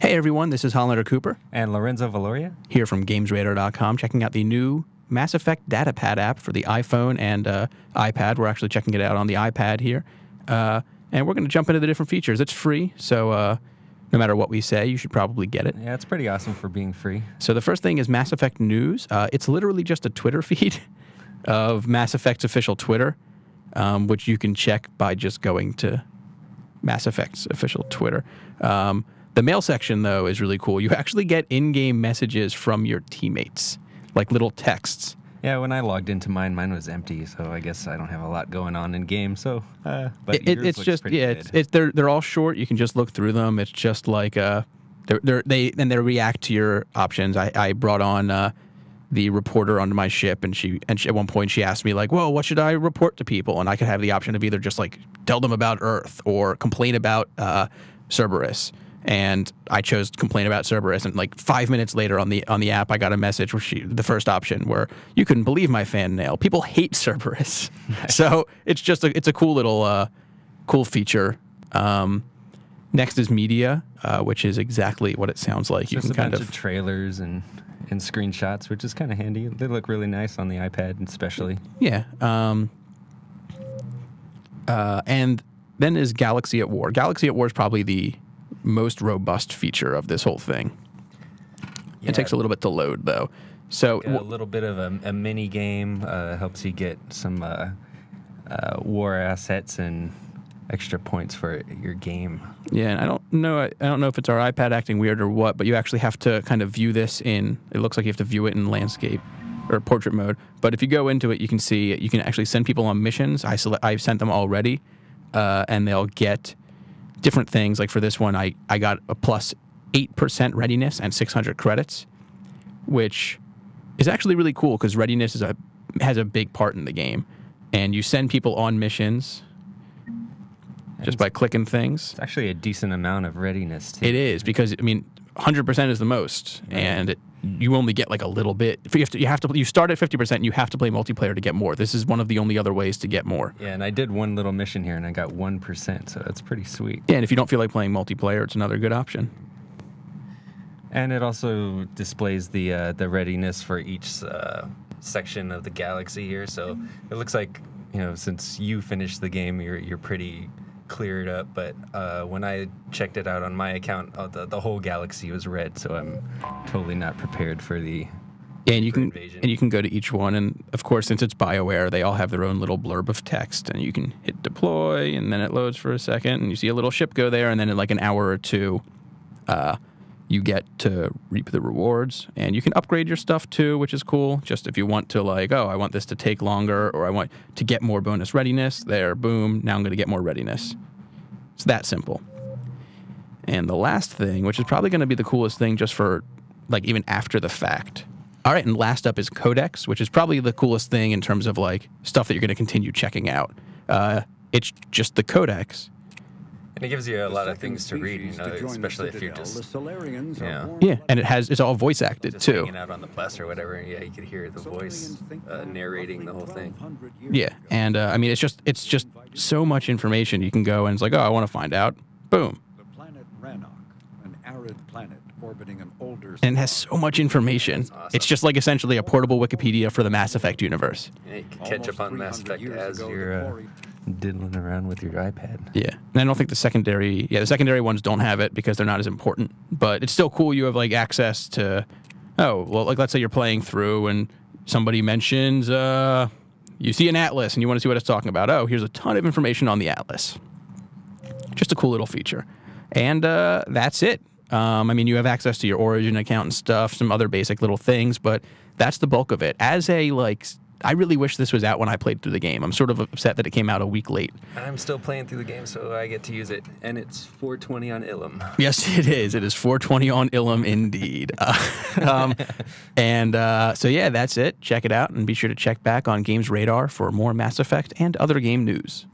Hey everyone, this is Hollander Cooper. And Lorenzo Valoria. Here from GamesRadar.com, checking out the new Mass Effect DataPad app for the iPhone and iPad. We're actually checking it out on the iPad here. And we're going to jump into the different features. It's free, so no matter what we say, you should probably get it. Yeah, it's pretty awesome for being free. So the first thing is Mass Effect News. It's literally just a Twitter feed of Mass Effect's official Twitter, which you can check by just going to Mass Effect's official Twitter. The mail section, though, is really cool. You actually get in-game messages from your teammates, like little texts. Yeah, when I logged into mine was empty, so I guess I don't have a lot going on in game. So, but it's just they're all short. You can just look through them. It's just like they react to your options. I brought on the reporter onto my ship, and she at one point she asked me like, "Whoa, what should I report to people?" And I could have the option of either just like tell them about Earth or complain about Cerberus. And I chose to complain about Cerberus, and like 5 minutes later on the app, I got a message where the first option where you couldn't believe my fan mail. People hate Cerberus, so it's just it's a cool little cool feature. Next is media, which is exactly what it sounds like. You can kind of trailers and screenshots, which is kind of handy. They look really nice on the iPad, especially. Yeah. And then is Galaxy at War. Galaxy at War is probably the most robust feature of this whole thing. Yeah. It takes a little bit to load, though. So a little bit of a mini game helps you get some war assets and extra points for your game. Yeah, and I don't know if it's our iPad acting weird or what, but you actually have to kind of view this in. It looks like you have to view it in landscape or portrait mode. But if you go into it, you can see you can actually send people on missions. I've sent them already, and they'll get different things. Like for this one, I got a plus 8% readiness and 600 credits, which is actually really cool because readiness has a big part in the game. And you send people on missions just by clicking things. It's actually a decent amount of readiness, too. It is, because, I mean, 100% is the most, and you only get like a little bit. You start at 50%, and you have to play multiplayer to get more. This is one of the only other ways to get more. Yeah, and I did one little mission here, and I got 1%, so that's pretty sweet. Yeah, and if you don't feel like playing multiplayer, it's another good option. And it also displays the readiness for each section of the galaxy here. So it looks like, since you finished the game, you're pretty cleared up, but when I checked it out on my account, the whole galaxy was red, so I'm totally not prepared for the invasion. And you can go to each one, and of course, since it's BioWare, they all have their own little blurb of text, and you can hit deploy, and then it loads for a second, and you see a little ship go there, and then in like an hour or two, you get to reap the rewards, and you can upgrade your stuff too, which is cool. Just if you want to like, oh, I want this to take longer, or I want to get more bonus readiness, there, boom, now I'm going to get more readiness. It's that simple. And the last thing, which is probably going to be the coolest thing just for like even after the fact. All right, and last up is Codex, which is probably the coolest thing in terms of like stuff that you're going to continue checking out. It's just the Codex. And it gives you a lot of things to read, especially if you're just, Yeah, and it's all voice acted, just too. Hanging out on the bus or whatever, yeah, you could hear the voice narrating the whole thing. Yeah, and I mean, it's just so much information. You can go and it's like, oh, I want to find out. Boom. The planet Rannoch, an arid planet orbiting an older... And it has so much information. Awesome. It's just like essentially a portable Wikipedia for the Mass Effect universe. Yeah, you can catch up on Mass Effect as you're diddling around with your iPad. Yeah, and I don't think the secondary ones don't have it because they're not as important. But it's still cool. You have like access to, like let's say you're playing through and somebody mentions you see an atlas and you want to see what it's talking about. Oh, here's a ton of information on the atlas. Just a cool little feature, and that's it. I mean, you have access to your Origin account and stuff, some other basic little things, but that's the bulk of it. I really wish this was out when I played through the game. I'm sort of upset that it came out a week late. I'm still playing through the game, so I get to use it, and it's 420 on Ilum. Yes, it is. It is 420 on Ilum, indeed. So yeah, that's it. Check it out, and be sure to check back on Games Radar for more Mass Effect and other game news.